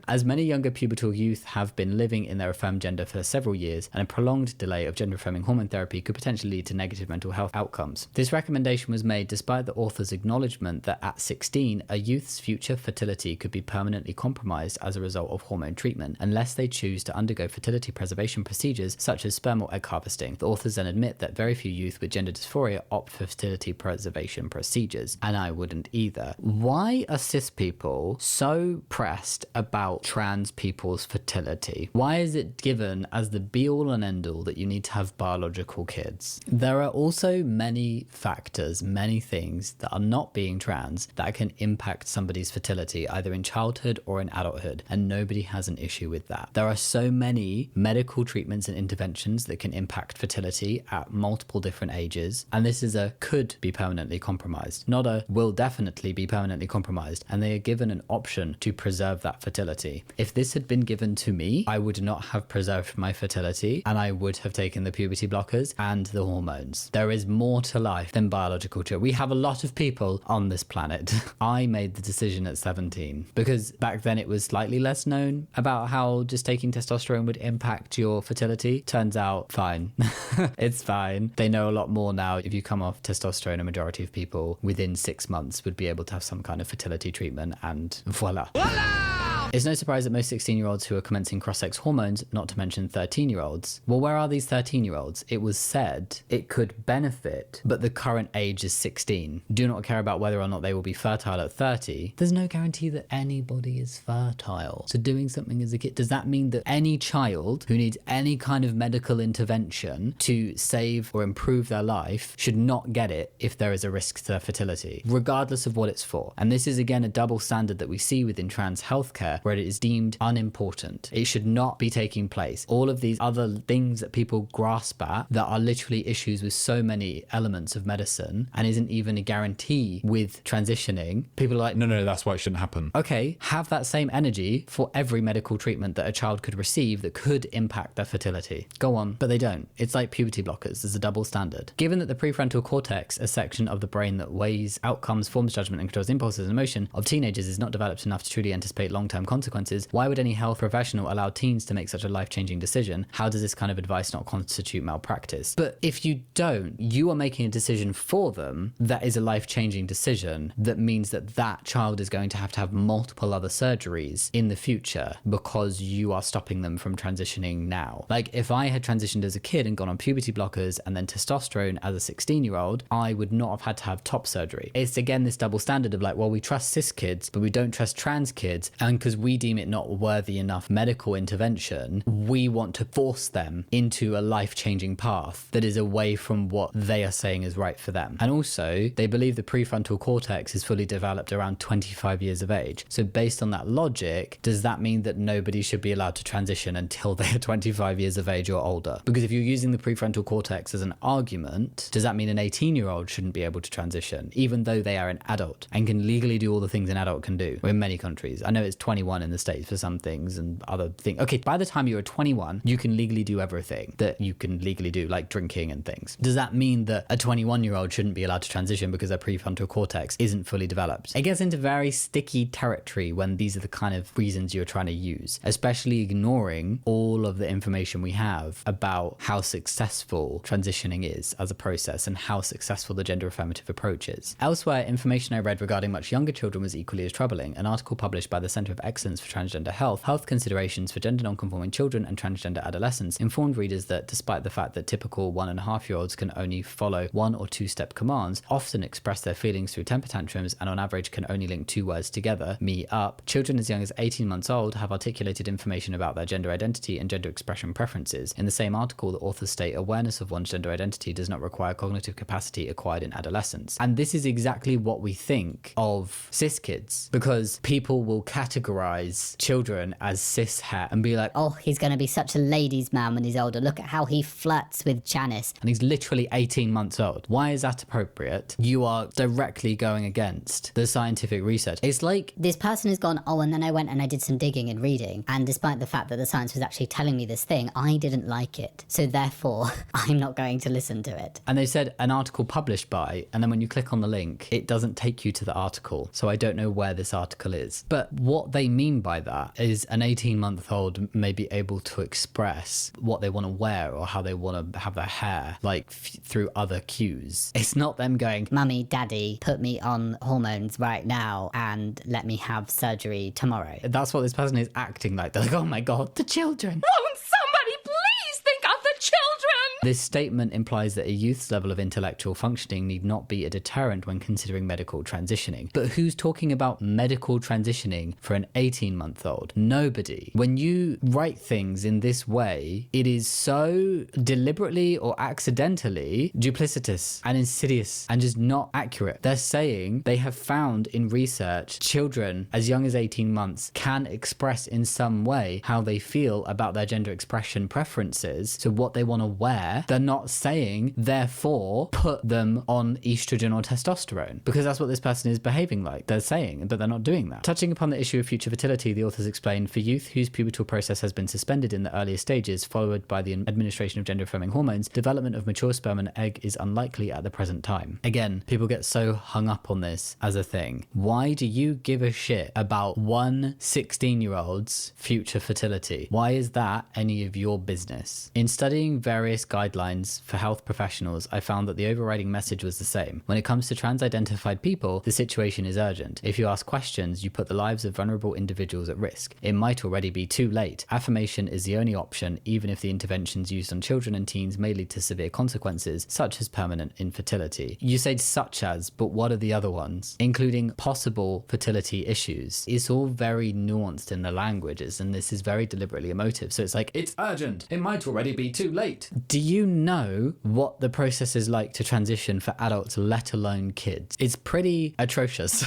As many younger pubertal youth have been living in their affirmed gender for several years, and a prolonged delay of gender affirming hormone therapy could potentially lead to negative mental health outcomes. This recommendation was made despite the author's acknowledgement that at 16, a youth's future fertility could be permanently compromised as a result of hormone treatment, unless they choose to undergo fertility preservation procedures such as sperm or egg harvesting. The authors then admit that very few youth with gender dysphoria opt for fertility preservation procedures, and I wouldn't either. Why are cis people so pressed about trans people's fertility? Why is it given as the be-all and end-all that you need to have biological kids? There are also many factors, many things that are not being trans that can impact somebody's fertility either in childhood or in adulthood, and nobody has an issue with that. There are so many medical treatments and interventions that can impact fertility at multiple different ages, and this is a could be permanently compromised, not a will definitely be permanently compromised, and they are given an option to preserve that fertility. If this had been given to me, I would not have preserved my fertility, and I would have taken the puberty blockers and the hormones. There is more to life than biological children. We have a lot of people on this planet. I made the decision at 17 because back then it was slightly less known about how just taking testosterone would impact your fertility. Turns out fine. It's fine. They know a lot more now. If you come off testosterone, a majority of people within 6 months would be able to have some kind of fertility treatment, and voila. It's no surprise that most 16-year-olds who are commencing cross-sex hormones, not to mention 13-year-olds, well, where are these 13-year-olds? It was said it could benefit, but the current age is 16. Do not care about whether or not they will be fertile at 30. There's no guarantee that anybody is fertile. So doing something as a kid, does that mean that any child who needs any kind of medical intervention to save or improve their life should not get it if there is a risk to their fertility, regardless of what it's for? And this is again a double standard that we see within trans healthcare, where it is deemed unimportant. It should not be taking place. All of these other things that people grasp at that are literally issues with so many elements of medicine and isn't even a guarantee with transitioning. People are like, No, that's why it shouldn't happen. okay, have that same energy for every medical treatment that a child could receive that could impact their fertility. Go on, but they don't. It's like puberty blockers. There's a double standard. Given that the prefrontal cortex, a section of the brain that weighs outcomes, forms judgment, and controls impulses and emotion of teenagers, is not developed enough to truly anticipate long-term consequences, why would any health professional allow teens to make such a life-changing decision? How does this kind of advice not constitute malpractice? But if you don't, you are making a decision for them that is a life-changing decision that means that that child is going to have multiple other surgeries in the future because you are stopping them from transitioning now. Like if I had transitioned as a kid and gone on puberty blockers and then testosterone as a 16-year-old, I would not have had to have top surgery. It's again this double standard of like, well, we trust cis kids, but we don't trust trans kids. And because because we deem it not worthy enough medical intervention, we want to force them into a life-changing path that is away from what they are saying is right for them. And also, they believe the prefrontal cortex is fully developed around 25 years of age. So based on that logic, does that mean that nobody should be allowed to transition until they are 25 years of age or older? Because if you're using the prefrontal cortex as an argument, does that mean an 18-year-old shouldn't be able to transition, even though they are an adult and can legally do all the things an adult can do in many countries? I know it's 21 in the States for some things and other things. Okay, by the time you're 21, you can legally do everything that you can legally do, like drinking and things. Does that mean that a 21-year-old shouldn't be allowed to transition because their prefrontal cortex isn't fully developed? It gets into very sticky territory when these are the kind of reasons you're trying to use, especially ignoring all of the information we have about how successful transitioning is as a process and how successful the gender affirmative approach is. Elsewhere, information I read regarding much younger children was equally as troubling. An article published by the Centre of Excellence for Transgender Health Considerations for Gender Nonconforming Children and Transgender Adolescents, informed readers that despite the fact that typical 1.5-year-olds can only follow 1 or 2-step commands, often express their feelings through temper tantrums, and on average can only link 2 words together, me up, children as young as 18 months old have articulated information about their gender identity and gender expression preferences. In the same article, the authors state awareness of one's gender identity does not require cognitive capacity acquired in adolescence. And this is exactly what we think of cis kids, because people will categorize children as cis het and be like, Oh, he's going to be such a ladies' man when he's older. Look at how he flirts with Janice. and he's literally 18 months old. Why is that appropriate? You are directly going against the scientific research. It's like This person has gone, oh, and then I went and I did some digging and reading. And despite the fact that the science was actually telling me this thing, I didn't like it. So therefore, I'm not going to listen to it. and they said an article published by, and then when you click on the link, it doesn't take you to the article. So I don't know where this article is. But what they mean by that is an 18-month-old may be able to express what they want to wear or how they want to have their hair, like through other cues. It's not them going, Mummy, Daddy, put me on hormones right now and let me have surgery tomorrow. that's what this person is acting like. They're like, oh my God, the children. Won't somebody please think of the children? This statement implies that a youth's level of intellectual functioning need not be a deterrent when considering medical transitioning. But who's talking about medical transitioning for an 18-month-old? Nobody. When you write things in this way, it is so deliberately or accidentally duplicitous and insidious and just not accurate. They're saying they have found in research children as young as 18 months can express in some way how they feel about their gender expression preferences, so what they want to wear. They're not saying, therefore, put them on estrogen or testosterone, because that's what this person is behaving like. They're saying, but they're not doing that. Touching upon the issue of future fertility, the authors explain, for youth whose pubertal process has been suspended in the earlier stages, followed by the administration of gender-affirming hormones, development of mature sperm and egg is unlikely at the present time. Again, people get so hung up on this as a thing. Why do you give a shit about one 16-year-old's future fertility? Why is that any of your business? In studying various guidelines for health professionals, I found that the overriding message was the same. When it comes to trans-identified people, the situation is urgent. If you ask questions, you put the lives of vulnerable individuals at risk. It might already be too late. Affirmation is the only option, even if the interventions used on children and teens may lead to severe consequences, such as permanent infertility. You say such as, but what are the other ones? Including possible fertility issues. It's all very nuanced in the languages, and this is very deliberately emotive. So it's like, it's urgent. It might already be too late. Do you know what the process is like to transition for adults, let alone kids? It's pretty atrocious.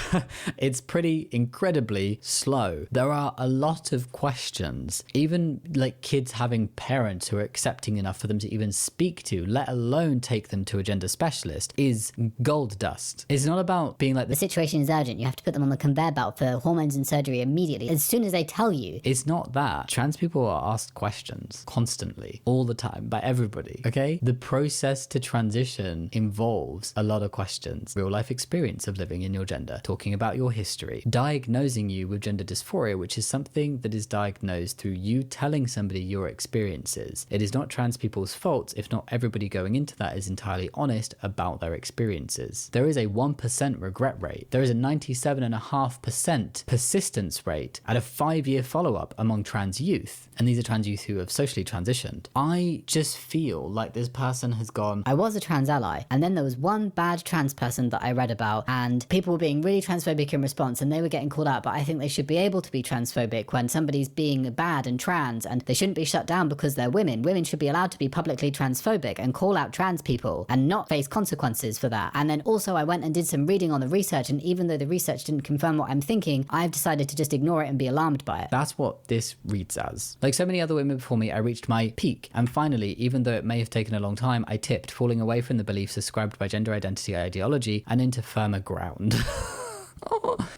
It's pretty incredibly slow. There are a lot of questions. Even like kids having parents who are accepting enough for them to even speak to, let alone take them to a gender specialist, is gold dust. It's not about being like The situation is urgent. You have to put them on the conveyor belt for hormones and surgery immediately, as soon as they tell you. It's not that. Trans people are asked questions constantly, all the time, by everybody, okay? The process to transition involves a lot of questions. Real life experience of living in your gender, talking about your history, diagnosing you with gender dysphoria, which is something that is diagnosed through you telling somebody your experiences. It is not trans people's fault if not everybody going into that is entirely honest about their experiences. There is a 1% regret rate. There is a 97.5% persistence rate at a 5-year follow-up among trans youth. And these are trans youth who have socially transitioned. I just feel feel like this person has gone, I was a trans ally, and then there was one bad trans person that I read about, and people were being really transphobic in response, and they were getting called out, but I think they should be able to be transphobic when somebody's being bad and trans, and they shouldn't be shut down because they're women. Women should be allowed to be publicly transphobic and call out trans people and not face consequences for that. And then also I went and did some reading on the research, and even though the research didn't confirm what I'm thinking, I've decided to just ignore it and be alarmed by it. that's what this reads as. Like so many other women before me, I reached my peak, and finally, even though it may have taken a long time, I tipped, falling away from the beliefs ascribed by gender identity ideology and into firmer ground.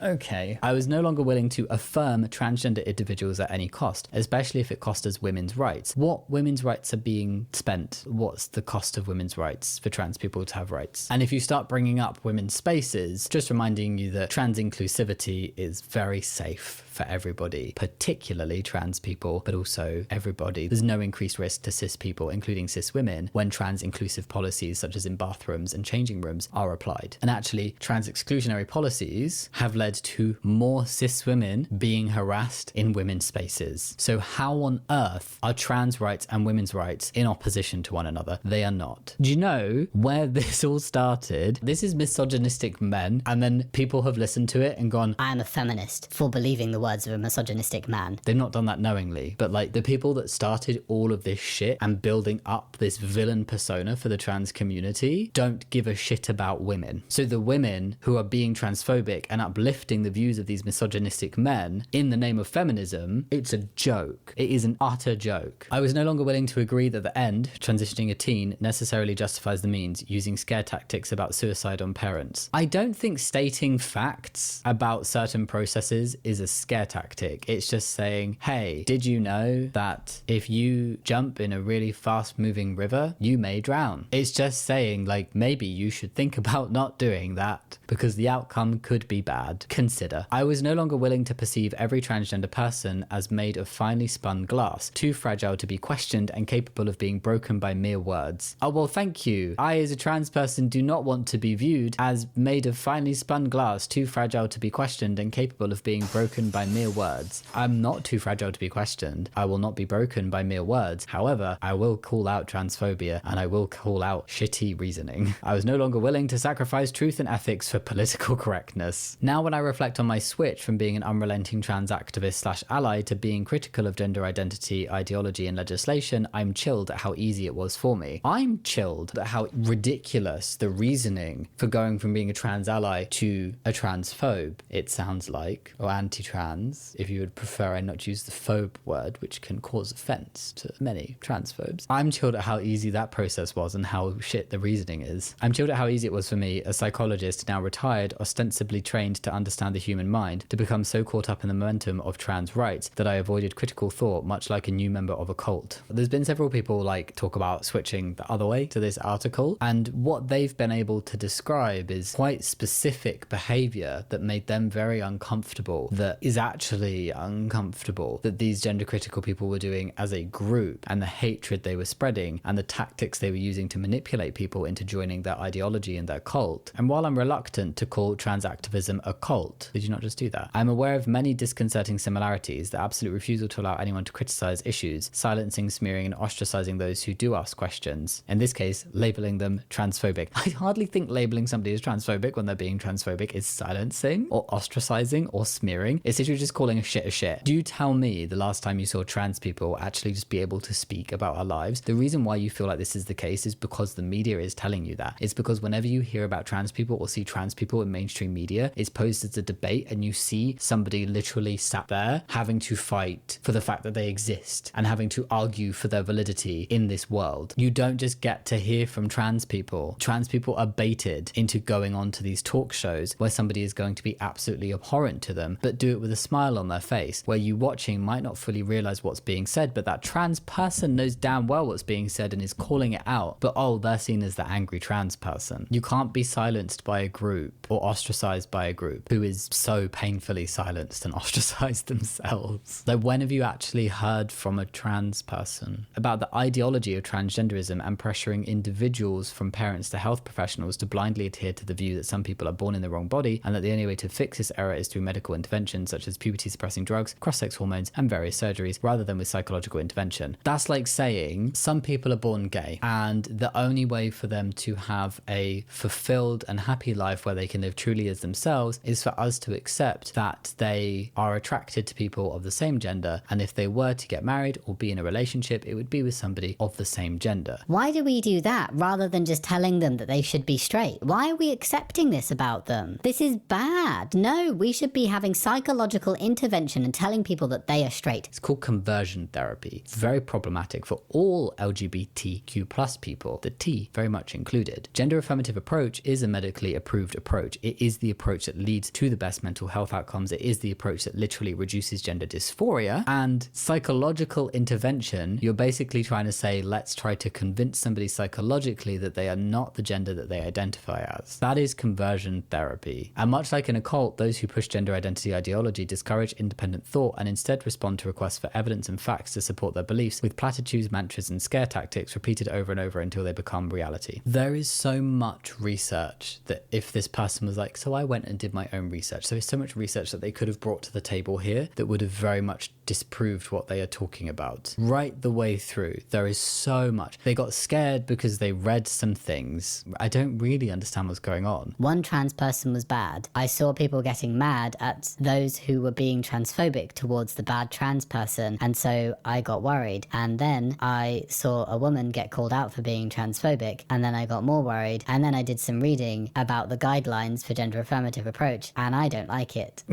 Okay. I was no longer willing to affirm transgender individuals at any cost, especially if it cost us women's rights. What women's rights are being spent? What's the cost of women's rights for trans people to have rights? And if you start bringing up women's spaces, just reminding you that trans inclusivity is very safe for everybody, particularly trans people, but also everybody. There's no increased risk to cis people, including cis women, when trans inclusive policies such as in bathrooms and changing rooms are applied. And actually, trans exclusionary policies have led to more cis women being harassed in women's spaces. So how on earth are trans rights and women's rights in opposition to one another? They are not. Do you know where this all started? This is misogynistic men, and then people have listened to it and gone, I am a feminist for believing the words of a misogynistic man. they've not done that knowingly, but like the people that started all of this shit and building up this villain persona for the trans community don't give a shit about women. So the women who are being transphobic and uplifting the views of these misogynistic men in the name of feminism, it's a joke. It is an utter joke. I was no longer willing to agree that the end, transitioning a teen, necessarily justifies the means, using scare tactics about suicide on parents. I don't think stating facts about certain processes is a scare tactic. It's just saying, hey, did you know that if you jump in a really fast moving river, you may drown? It's just saying, like, maybe you should think about not doing that because the outcome could be bad. Consider. I was no longer willing to perceive every transgender person as made of finely spun glass, too fragile to be questioned and capable of being broken by mere words. Oh, well, thank you. I, as a trans person, do not want to be viewed as made of finely spun glass, too fragile to be questioned and capable of being broken by mere words. I'm not too fragile to be questioned. I will not be broken by mere words. However, I will call out transphobia and I will call out shitty reasoning. I was no longer willing to sacrifice truth and ethics for political correctness. Now when I reflect on my switch from being an unrelenting trans activist / ally to being critical of gender identity, ideology and legislation, I'm chilled at how easy it was for me. I'm chilled at how ridiculous the reasoning for going from being a trans ally to a transphobe, it sounds like, or anti-trans, if you would prefer I not use the phobe word, which can cause offense to many transphobes. I'm chilled at how easy that process was and how shit the reasoning is. I'm chilled at how easy it was for me, a psychologist now retired, ostensibly trained to understand the human mind, to become so caught up in the momentum of trans rights that I avoided critical thought, much like a new member of a cult. There's been several people like talk about switching the other way to this article, and what they've been able to describe is quite specific behavior that made them very uncomfortable, that is actually uncomfortable, that these gender critical people were doing as a group, and the hatred they were spreading and the tactics they were using to manipulate people into joining their ideology and their cult. And while I'm reluctant to call trans activism a cult, did you not just do that? I'm aware of many disconcerting similarities, the absolute refusal to allow anyone to criticize issues, silencing, smearing and ostracizing those who do ask questions. In this case, labeling them transphobic. I hardly think labeling somebody as transphobic when they're being transphobic is silencing or ostracizing or smearing. It's literally just calling a shit a shit. Do tell me the last time you saw trans people actually just be able to speak about our lives. The reason why you feel like this is the case is because the media is telling you that. It's because whenever you hear about trans people or see trans people in mainstream media, it's posed as a debate and you see somebody literally sat there having to fight for the fact that they exist and having to argue for their validity in this world. You don't just get to hear from trans people. Trans people are baited into going on to these talk shows where somebody is going to be absolutely abhorrent to them, but do it with a smile on their face, where you watching might not fully realize what's being said, but that trans person knows damn well what's being said and is calling it out, but oh, they're seen as the angry trans person. You can't be silenced by a group or ostracized ostracized by a group who is so painfully silenced and ostracized themselves. Like, when have you actually heard from a trans person about the ideology of transgenderism and pressuring individuals, from parents to health professionals, to blindly adhere to the view that some people are born in the wrong body and that the only way to fix this error is through medical intervention such as puberty suppressing drugs, cross-sex hormones, and various surgeries, rather than with psychological intervention? That's like saying some people are born gay and the only way for them to have a fulfilled and happy life where they can live truly as themselves is for us to accept that they are attracted to people of the same gender, and if they were to get married or be in a relationship, it would be with somebody of the same gender. Why do we do that rather than just telling them that they should be straight? Why are we accepting this about them? This is bad. No, we should be having psychological intervention and telling people that they are straight. It's called conversion therapy. It's very problematic for all LGBTQ plus people, the T very much included. Gender affirmative approach is a medically approved approach. It is the approach that leads to the best mental health outcomes. It is the approach that literally reduces gender dysphoria. And psychological intervention, you're basically trying to say, let's try to convince somebody psychologically that they are not the gender that they identify as. That is conversion therapy. And much like in a cult, those who push gender identity ideology discourage independent thought and instead respond to requests for evidence and facts to support their beliefs with platitudes, mantras, and scare tactics repeated over and over until they become reality. There is so much research that if this person was like, so I went and did my own research, there is so much research that they could have brought to the table here that would have very much disproved what they are talking about. Right the way through, there is so much. They got scared because they read some things. I don't really understand what's going on. One trans person was bad. I saw people getting mad at those who were being transphobic towards the bad trans person, and so I got worried. And then I saw a woman get called out for being transphobic, and then I got more worried, and then I did some reading about the guidelines for gender affirmative approach, and I don't like it.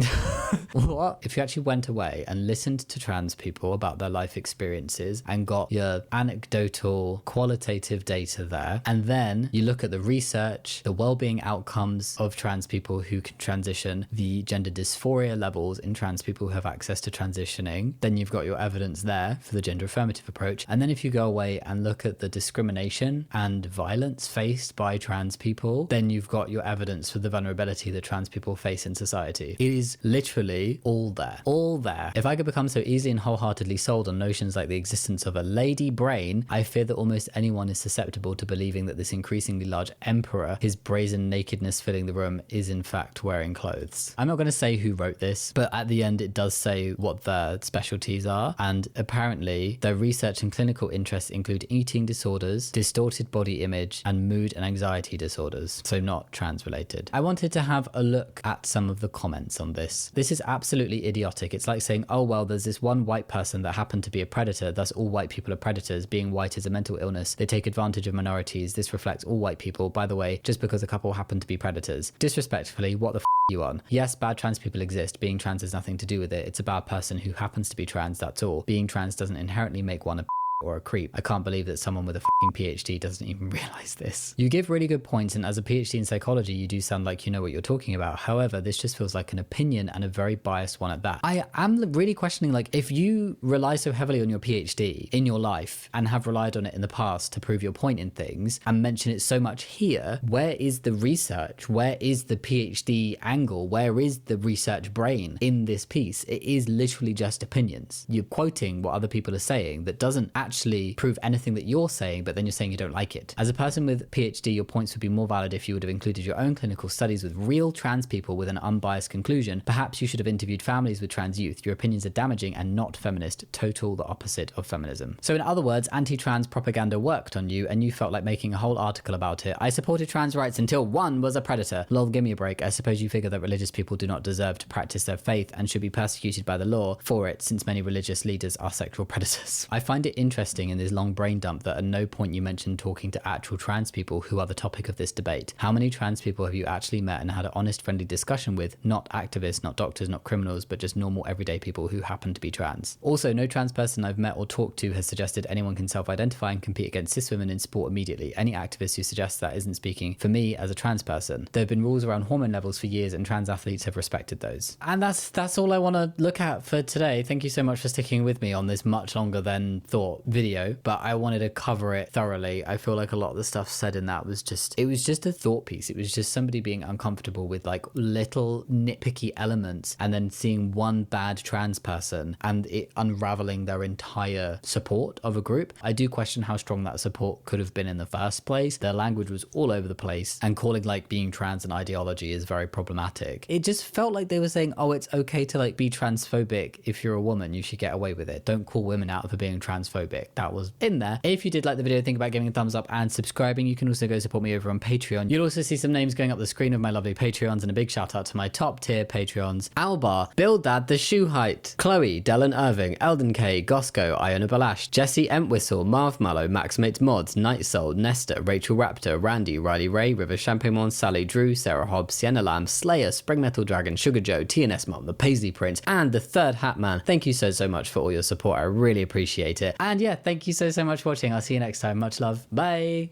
What? If you actually went away and listened to trans people about their life experiences and got your anecdotal qualitative data there, and then you look at the research, the well-being outcomes of trans people who can transition, the gender dysphoria levels in trans people who have access to transitioning, then you've got your evidence there for the gender affirmative approach. And then if you go away and look at the discrimination and violence faced by trans people, then you've got your evidence for the vulnerability that trans people face in society. It is literally all there. All there. If I could become so easily and wholeheartedly sold on notions like the existence of a lady brain, I fear that almost anyone is susceptible to believing that this increasingly large emperor, his brazen nakedness filling the room, is in fact wearing clothes. I'm not going to say who wrote this, but at the end it does say what their specialties are, and apparently their research and clinical interests include eating disorders, distorted body image, and mood and anxiety disorders, so not trans related. I wanted to have a look at some of the comments on this. This is absolutely idiotic. It's like saying, oh well, there's this one white person that happened to be a predator, thus all white people are predators. Being white is a mental illness. They take advantage of minorities. This reflects all white people. By the way, just because a couple happen to be predators. Disrespectfully, what the f*** are you on? Yes, bad trans people exist. Being trans has nothing to do with it. It's a bad person who happens to be trans, that's all. Being trans doesn't inherently make one a or a creep. I can't believe that someone with a fucking PhD doesn't even realize this. You give really good points, and as a PhD in psychology, you do sound like you know what you're talking about. However, this just feels like an opinion, and a very biased one at that. I am really questioning, like, if you rely so heavily on your PhD in your life and have relied on it in the past to prove your point in things and mention it so much here, where is the research? Where is the PhD angle? Where is the research brain in this piece? It is literally just opinions. You're quoting what other people are saying that doesn't actually prove anything that you're saying, but then you're saying you don't like it. As a person with PhD, your points would be more valid if you would have included your own clinical studies with real trans people with an unbiased conclusion. Perhaps you should have interviewed families with trans youth. Your opinions are damaging and not feminist. Total the opposite of feminism. So in other words, anti-trans propaganda worked on you and you felt like making a whole article about it. I supported trans rights until one was a predator. Lol, give me a break. I suppose you figure that religious people do not deserve to practice their faith and should be persecuted by the law for it, since many religious leaders are sexual predators. I find it interesting in this long brain dump that at no point you mentioned talking to actual trans people who are the topic of this debate. How many trans people have you actually met and had an honest, friendly discussion with? Not activists, not doctors, not criminals, but just normal everyday people who happen to be trans. Also, no trans person I've met or talked to has suggested anyone can self-identify and compete against cis women in sport immediately. Any activist who suggests that isn't speaking for me as a trans person. There have been rules around hormone levels for years and trans athletes have respected those. And that's all I want to look at for today. Thank you so much for sticking with me on this much longer than thought video, but I wanted to cover it thoroughly. I feel like a lot of the stuff said in that was just, it was just a thought piece. It was just somebody being uncomfortable with like little nitpicky elements and then seeing one bad trans person and it unraveling their entire support of a group. I do question how strong that support could have been in the first place. Their language was all over the place, and calling like being trans an ideology is very problematic. It just felt like they were saying, oh, it's okay to like be transphobic. If you're a woman, you should get away with it. Don't call women out for being transphobic. That was in there. If you did like the video, think about giving a thumbs up and subscribing. You can also go support me over on Patreon. You'll also see some names going up the screen of my lovely Patreons, and a big shout out to my top tier Patreons: Albar, Bill Dad the Shoe Height, Chloe, Dylan Irving, Eldon K, Gosco, Iona Balash, Jesse Entwistle, Marv Mallow, Max Mates Mods, Night Soul, Nesta, Rachel Raptor, Randy, Riley Ray, River Champagne, Sally Drew, Sarah Hobbs, Sienna Lamb, Slayer, Spring Metal Dragon, Sugar Joe, TNS Mom, the Paisley Prince, and the Third Hat Man. Thank you so much for all your support. I really appreciate it. And yeah, thank you so much for watching. I'll see you next time. Much love. Bye.